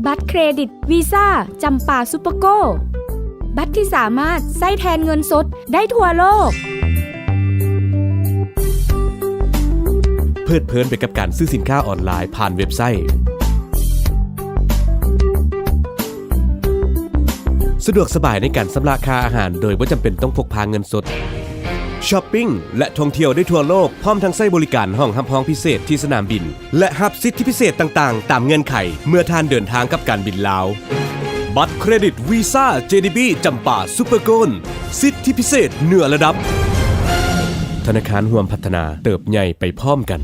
บัตรเครดิตวีซ่าจำปาซุปเปอร์โกบัตรที่สามารถใช้แทนเงินสดได้ทั่วโลกเพลิดเพลินไปกับการซื้อสินค้าออนไลน์ผ่านเว็บไซต์สะดวกสบายในการชำระค่าอาหารโดยไม่จำเป็นต้องพกพาเงินสดช้อปปิ้งและท่องเที่ยวได้ทั่วโลกพร้อมทั้งใช้บริการห้องรับรองพิเศษที่สนามบินและรับสิทธิพิเศษต่างๆตามเงื่อนไขเมื่อท่านเดินทางกับการบินลาวบัตรเครดิตวีซ่า JDB จำปาซุปเปอร์โกลด์สิทธิพิเศษเหนือระดับธนาคารร่วมพัฒนาเติบใหญ่ไปพร้อมกัน